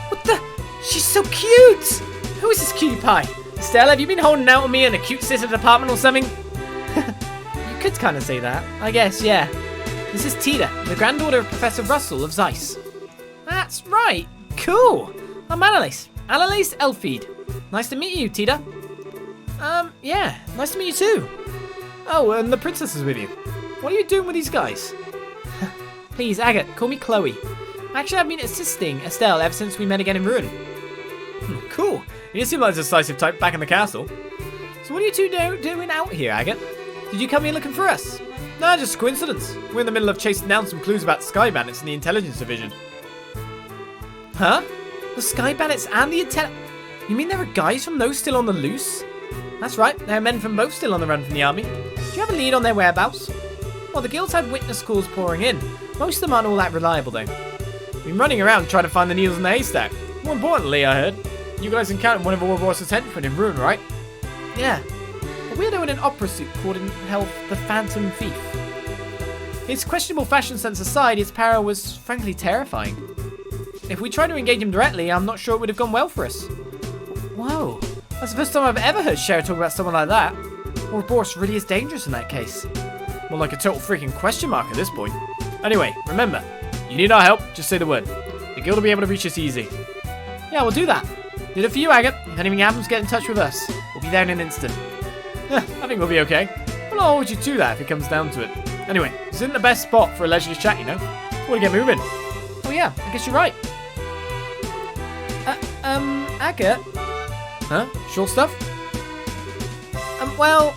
What the? She's so cute! Who is this cutie pie? Estelle, have you been holding out on me in a cute sister department or something? You could kind of say that. I guess, yeah. This is Tita, the granddaughter of Professor Russell of Zeiss. That's right. Cool. I'm Annalise. Annalise Elfried. Nice to meet you, Tita. Yeah. Nice to meet you too. Oh, and the princess is with you. What are you doing with these guys? Please, Agate, call me Chloe. Actually, I've been assisting Estelle ever since we met again in Ruin. Cool. You seem like a decisive type back in the castle. So what are you two doing out here, Agate? Did you come here looking for us? Nah, just coincidence. We're in the middle of chasing down some clues about Sky Bandits in the Intelligence Division. Huh? The Sky Bandits and the You mean there are guys from those still on the loose? That's right, there are men from both still on the run from the army. Do you have a lead on their whereabouts? Well, the guilds had witness calls pouring in. Most of them aren't all that reliable, though. We've been running around trying to find the needles in the haystack. More importantly, I heard, you guys encountered one of Ouroboros' henchmen in Ruin, right? Yeah. A weirdo in an opera suit called in health the Phantom Thief. His questionable fashion sense aside, his power was frankly terrifying. If we tried to engage him directly, I'm not sure it would have gone well for us. Whoa. That's the first time I've ever heard Cher talk about someone like that. Ouroboros really is dangerous in that case. More like a total freaking question mark at this point. Anyway, remember, you need our help, just say the word. The guild will be able to reach us easy. Yeah, we'll do that. Did it for you, Agate. If anything happens, get in touch with us. We'll be there in an instant. I think we'll be okay. But I'll hold you to that if it comes down to it. Anyway, this isn't the best spot for a leisurely chat, you know. We'll get moving. Oh yeah, I guess you're right. Agate? Huh? Short stuff? Well...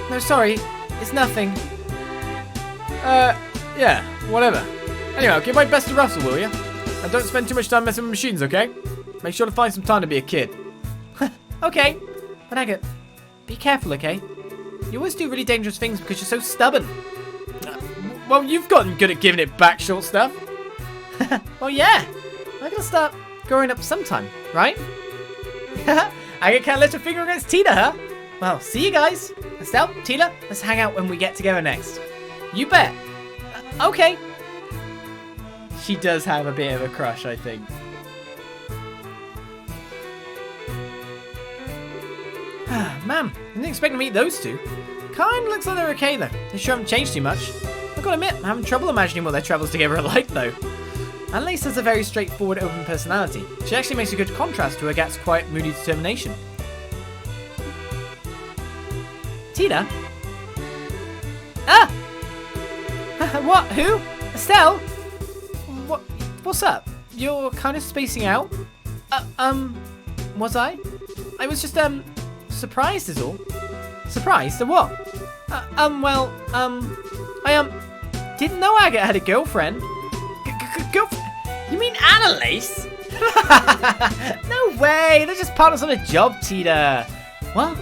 No, sorry. It's nothing. Yeah, whatever. Anyway, I'll give my best to Russell, will you? And don't spend too much time messing with machines, okay? Make sure to find some time to be a kid. Okay. But Agate, be careful, okay? You always do really dangerous things because you're so stubborn. Well, you've gotten good at giving it back, short stuff. Well, yeah. I'm gonna start growing up sometime, right? Agate can't lift a finger against Tina, huh? Well, see you guys. Estelle, Tina, let's hang out when we get together next. You bet. Okay. She does have a bit of a crush, I think. Man, I didn't expect to meet those two. Kinda looks like they're okay though. They sure haven't changed too much. I've got to admit, I'm having trouble imagining what their travels together are like though. Annalise has a very straightforward, open personality. She actually makes a good contrast to Agate's quiet, moody determination. Tina? Ah! What? Who? Estelle? What's up? You're kind of spacing out? Was I? I was just, surprised is all. Surprised at what? I, didn't know Agate had a girlfriend. Girlfriend? You mean Annalise? No way! They're just partners on a job, Tita. What?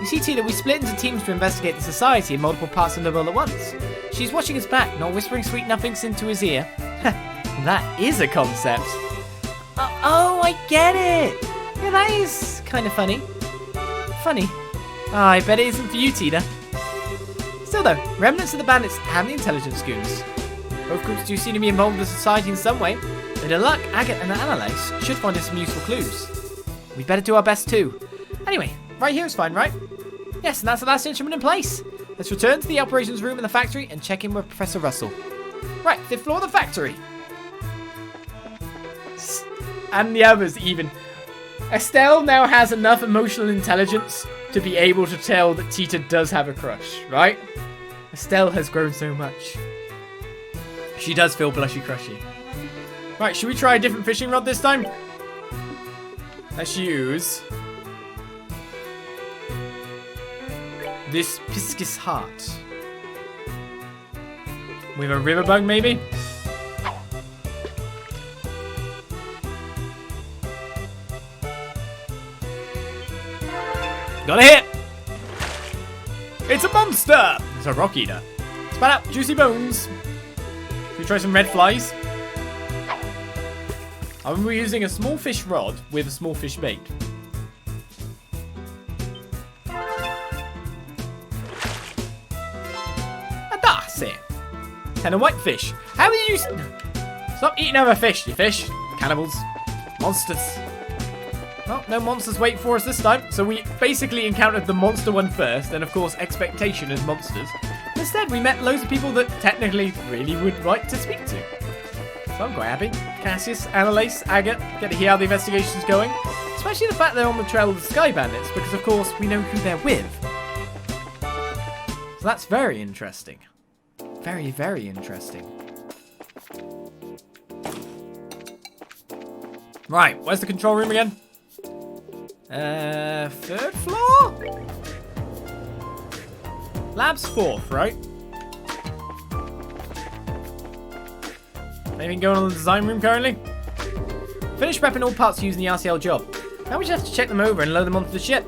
You see, Tita, we split into teams to investigate the society in multiple parts of the world at once. She's watching us back, not whispering sweet nothings into his ear. That is a concept. Oh, I get it. Yeah, that is kind of funny. Funny. Oh, I bet it isn't for you, Tina. Still though, remnants of the bandits and the intelligence goons. Both groups do seem to be involved with society in some way. With their luck, Agate and Annalise should find us some useful clues. We'd better do our best too. Anyway, right here is fine, right? Yes, and that's the last instrument in place. Let's return to the operations room in the factory and check in with Professor Russell. Right, 5th floor of the factory. And the others even. Estelle now has enough emotional intelligence to be able to tell that Tita does have a crush, right? Estelle has grown so much. She does feel blushy crushy. Right, should we try a different fishing rod this time? Let's use this Piscis heart. With a river bug, maybe? Got a hit! It's a monster! It's a rock eater. Spat out juicy bones. Should we try some red flies? I remember using a small fish rod with a small fish bait. And that's it. 10 of whitefish. How did you... Stop eating other fish, you fish. Cannibals. Monsters. Well, no monsters wait for us this time. So we basically encountered the monster one first. And of course, expectation is monsters. Instead, we met loads of people that technically really would like to speak to. So I'm quite happy. Cassius, Annalise, Agate, get to hear how the investigation's going. Especially the fact they're on the trail of the Sky Bandits, because of course we know who they're with. So that's very interesting. Very, very interesting. Right, where's the control room again? Third floor? Lab's fourth, right? Anything going on in the design room currently? Finished prepping all parts using the RCL job. Now we just have to check them over and load them onto the ship.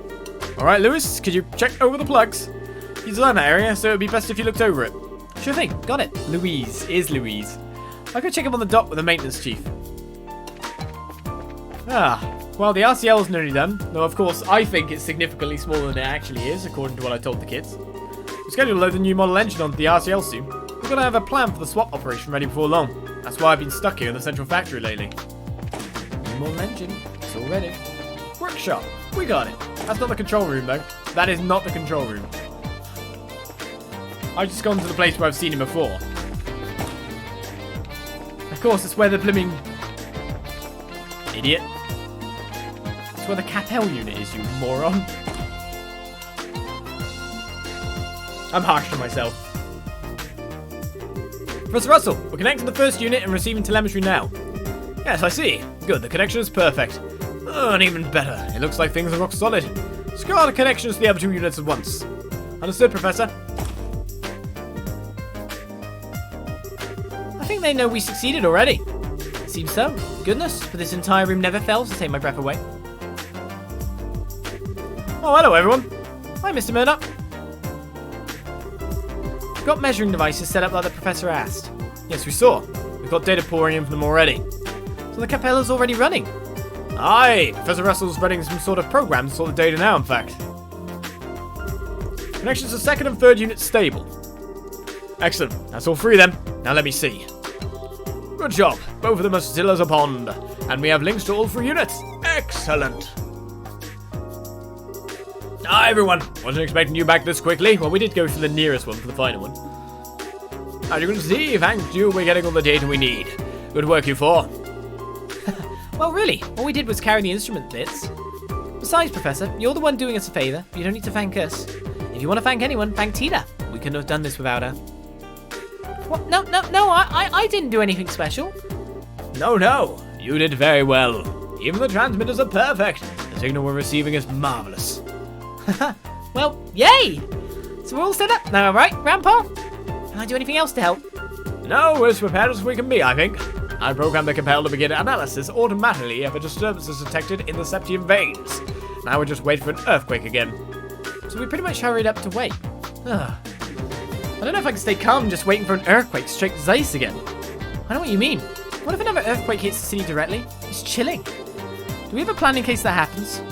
Alright, Lewis, could you check over the plugs? You designed that area, so it would be best if you looked over it. Sure thing, got it. Louise is Louise. I'll go check him on the dock with the maintenance chief. Well, the RCL's nearly done, though of course I think it's significantly smaller than it actually is, according to what I told the kids. We're scheduled to load the new model engine onto the RCL soon. We're gonna have a plan for the swap operation ready before long. That's why I've been stuck here in the central factory lately. New model engine, it's all ready. Workshop, we got it. That's not the control room though. That is not the control room. I've just gone to the place where I've seen him before. Of course, it's where the blooming... Idiot. It's where the Capel unit is, you moron. I'm harsh to myself. Professor Russell, we're connecting the first unit and receiving telemetry now. Yes, I see. Good, the connection is perfect. Oh, and even better, it looks like things are rock solid. Score the connections to the other two units at once. Understood, Professor. I think they know we succeeded already. Seems so. Goodness, but this entire room never fails to take my breath away. Oh, hello everyone. Hi, Mr. Murdoch. We've got measuring devices set up like the Professor asked. Yes, we saw. We've got data pouring in from them already. So the Capella's already running. Aye, Professor Russell's running some sort of program to sort the data now, in fact. Connections to second and third units stable. Excellent. That's all three then. Now let me see. Good job. Both of them are still as a pond. And we have links to all three units. Excellent. Hi everyone. Wasn't expecting you back this quickly. Well, we did go for the nearest one for the final one. As you can see, thanks to you, we're getting all the data we need. Good work, you four. Well, really, all we did was carry the instrument bits. Besides, Professor, you're the one doing us a favour. You don't need to thank us. If you want to thank anyone, thank Tita. We couldn't have done this without her. What? No, I didn't do anything special. No, you did very well. Even the transmitters are perfect. The signal we're receiving is marvellous. Well, yay! So we're all set up now, right, Grandpa? Can I do anything else to help? No, we're as prepared as we can be, I think. I programmed the Capel to begin analysis automatically if a disturbance is detected in the septium veins. Now we just wait for an earthquake again. So we pretty much hurried up to wait. I don't know if I can stay calm just waiting for an earthquake straight to Zeiss again. I know what you mean. What if another earthquake hits the city directly? It's chilling. Do we have a plan in case that happens?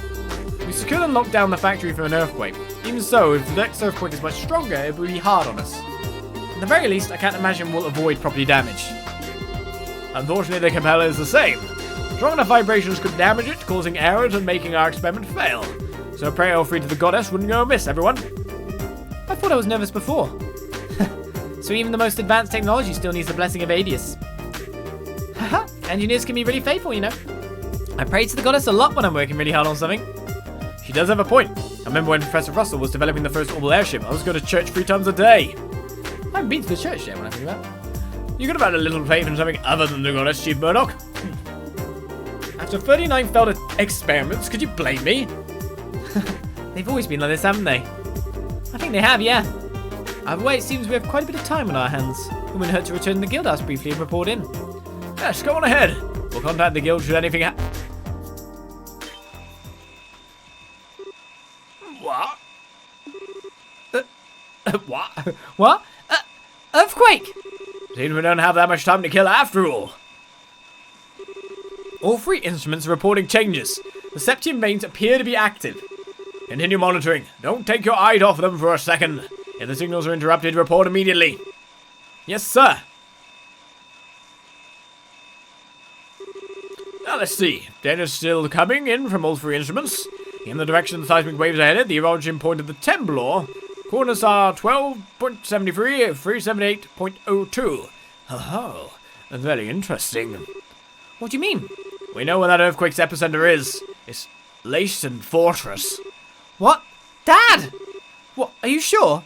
We secured and locked down the factory for an earthquake. Even so, if the next earthquake is much stronger, it will be hard on us. At the very least, I can't imagine we'll avoid property damage. Unfortunately, the Capella is the same. Strong enough vibrations could damage it, causing errors and making our experiment fail. So a prayer offering to the goddess wouldn't go amiss, everyone. I thought I was nervous before. So even the most advanced technology still needs the blessing of Adius. Haha, engineers can be really faithful, you know. I pray to the goddess a lot when I'm working really hard on something. She does have a point. I remember when Professor Russell was developing the first orbital airship, I was going to church 3 times a day. I haven't been to the church yet when I think about it. You could have had a little faith in something other than the goddess, Chief Murdoch. After 39 failed experiments, could you blame me? They've always been like this, haven't they? I think they have, yeah. Either way, it seems we have quite a bit of time on our hands. It wouldn't hurt to return to the guild house briefly and report in. Yes, go on ahead. We'll contact the guild should anything happen. What? What? What? Earthquake! Seems we don't have that much time to kill after all. All 3 instruments are reporting changes. The septium veins appear to be active. Continue monitoring. Don't take your eye off them for a second. If the signals are interrupted, report immediately. Yes, sir. Now let's see. Data's still coming in from all 3 instruments. In the direction the seismic waves are headed, the origin point of the temblor. Coordinates are 12.73, 378.02. Oh, very interesting. What do you mean? We know where that earthquake's epicenter is. It's Leiston Fortress. What? Dad! What? Are you sure?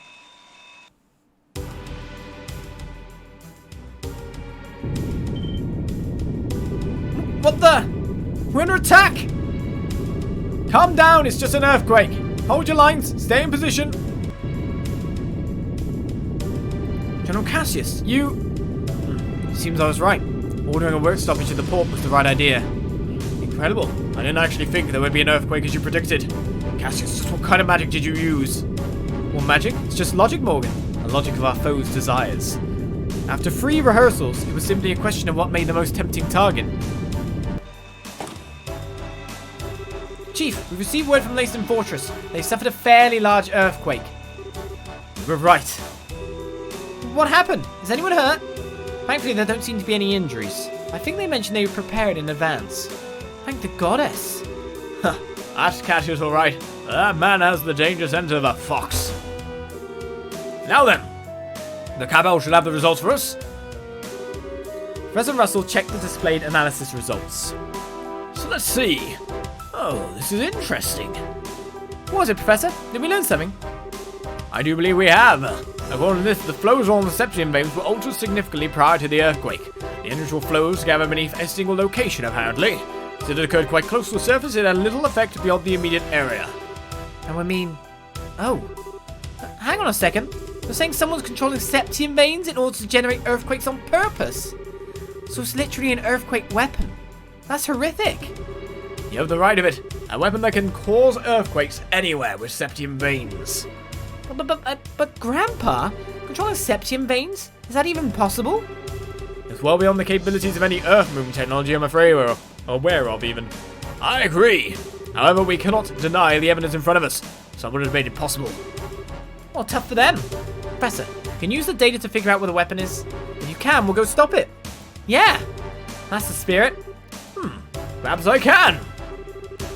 What the? We're under attack! Calm down, it's just an earthquake. Hold your lines, stay in position. General Cassius, you... Seems I was right. Ordering a work stoppage at the port was the right idea. Incredible. I didn't actually think there would be an earthquake as you predicted. Cassius, just what kind of magic did you use? What magic? It's just logic, Morgan. The logic of our foes' desires. After 3 rehearsals, it was simply a question of what made the most tempting target. Chief, we've received word from Leiston Fortress. They suffered a fairly large earthquake. You were right. What happened? Is anyone hurt? Thankfully, there don't seem to be any injuries. I think they mentioned they were prepared in advance. Thank the goddess. Huh, that's Cassius all right. That man has the danger sense of a fox. Now then, the cabal should have the results for us. Professor Russell checked the displayed analysis results. So let's see. Oh, this is interesting. What was it, Professor? Did we learn something? I do believe we have. According to this, the flows along the septium veins were altered significantly prior to the earthquake. The unusual flows gather beneath a single location, apparently. Since it occurred quite close to the surface, it had little effect beyond the immediate area. And we mean... Oh. Hang on a second. You're saying someone's controlling septium veins in order to generate earthquakes on purpose? So it's literally an earthquake weapon. That's horrific. You have the right of it. A weapon that can cause earthquakes anywhere with septium veins. But Grandpa, controlling septium veins? Is that even possible? It's well beyond the capabilities of any earth-moving technology I'm afraid we're aware of even. I agree. However, we cannot deny the evidence in front of us. Someone has made it possible. Well, tough for them. Professor, can you use the data to figure out where the weapon is? If you can, we'll go stop it. Yeah, that's the spirit. Perhaps I can.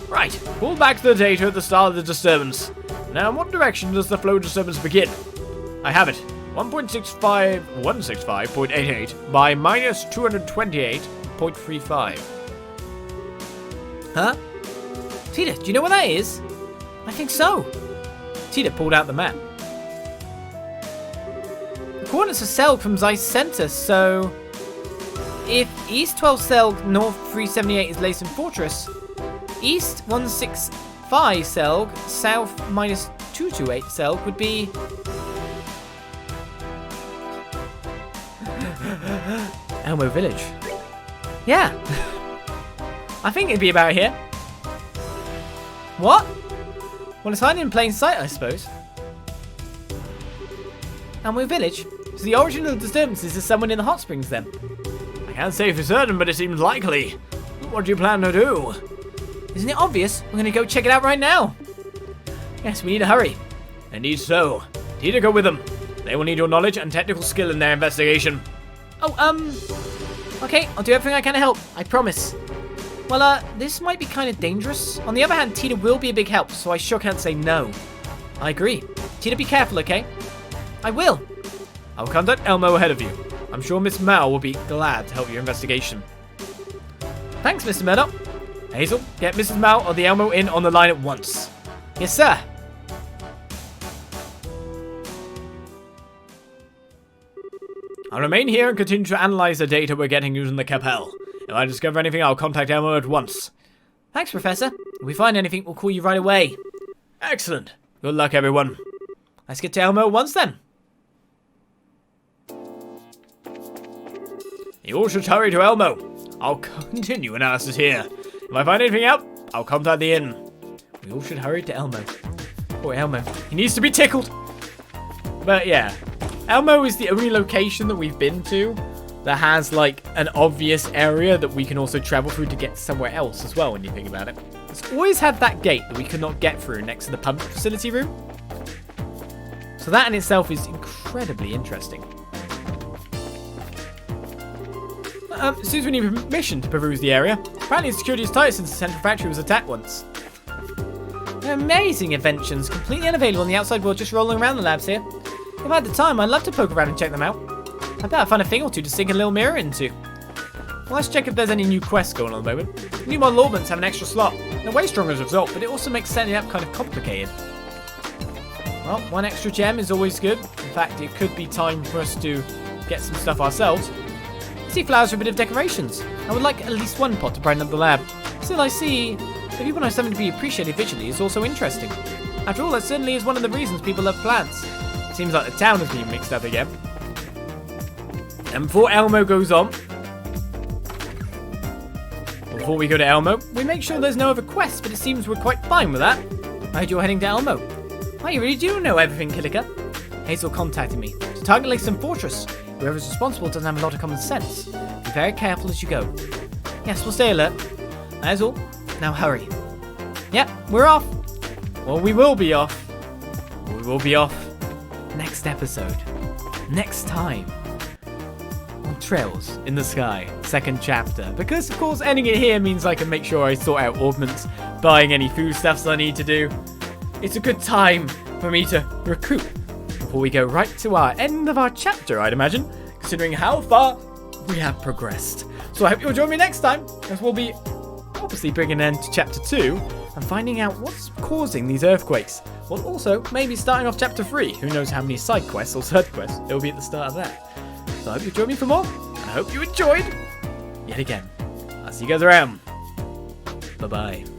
Right, pull back the data at the start of the disturbance. Now, in what direction does the flow disturbance begin? I have it. 165.88 by minus 228.35. Huh? Tita, do you know where that is? I think so. Tita pulled out the map. The coordinates are Selg from Zeiss Center, so... If East 12 Selg, North 378 is Leiston Fortress, East 165 Selg, South minus 228 Selg would be... Elmo Village. Yeah. I think it'd be about here. What? Well, it's hiding in plain sight, I suppose. Elmo Village? So the origin of the disturbances is someone in the hot springs, then? I can't say for certain, but it seems likely. What do you plan to do? Isn't it obvious? We're going to go check it out right now. Yes, we need to hurry. Indeed so. Tita, go with them. They will need your knowledge and technical skill in their investigation. Oh, okay, I'll do everything I can to help. I promise. Well, this might be kind of dangerous. On the other hand, Tita will be a big help, so I sure can't say no. I agree. Tita, be careful, okay? I will. I'll contact Elmo ahead of you. I'm sure Miss Mao will be glad to help your investigation. Thanks, Mr. Murdoch. Hazel, get Mrs. Mao or the Elmo in on the line at once. Yes, sir. I'll remain here and continue to analyze the data we're getting using the Capel. If I discover anything, I'll contact Elmo at once. Thanks, Professor. If we find anything, we'll call you right away. Excellent. Good luck, everyone. Let's get to Elmo at once, then. You all should hurry to Elmo. I'll continue analysis here. If I find anything out, I'll contact the inn. We all should hurry to Elmo. Poor Elmo. He needs to be tickled. But yeah, Elmo is the only location that we've been to that has like an obvious area that we can also travel through to get somewhere else as well when you think about it. It's always had that gate that we could not get through next to the pump facility room. So that in itself is incredibly interesting. It seems we need permission to peruse the area. Apparently security is tight since the central factory was attacked once. Amazing inventions, completely unavailable in the outside world, just rolling around the labs here. If I had the time, I'd love to poke around and check them out. I bet I'd find a thing or two to sink a little mirror into. Well, let's check if there's any new quests going on at the moment. New model orbits have an extra slot. They're way stronger as a result, but it also makes setting up kind of complicated. Well, one extra gem is always good. In fact, it could be time for us to get some stuff ourselves. I see flowers for a bit of decorations. I would like at least one pot to brighten up the lab. Still, I see that people know something to be appreciated visually is also interesting. After all, that certainly is one of the reasons people love plants. It seems like the town has been mixed up again. And before Elmo goes on, before we go to Elmo, we make sure there's no other quests, but it seems we're quite fine with that. I heard you're heading to Elmo. Oh, you really do know everything, Kilika. Hazel contacted me to target Leiston Fortress. Whoever's responsible doesn't have a lot of common sense. Be very careful as you go. Yes, we'll stay alert. That's all. Now hurry. Yep, we're off. Well, we will be off. We will be off next episode. Next time. On Trails in the Sky, second chapter. Because, of course, ending it here means I can make sure I sort out ordnance, buying any foodstuffs I need to do. It's a good time for me to recoup before we go right to our end of our chapter, I'd imagine, considering how far we have progressed. So I hope you'll join me next time, as we'll be obviously bringing an end to chapter 2 and finding out what's causing these earthquakes. Well, also, maybe starting off chapter 3. Who knows how many side quests or third quests there will be at the start of that. So I hope you'll join me for more, and I hope you enjoyed yet again. I'll see you guys around. Bye-bye.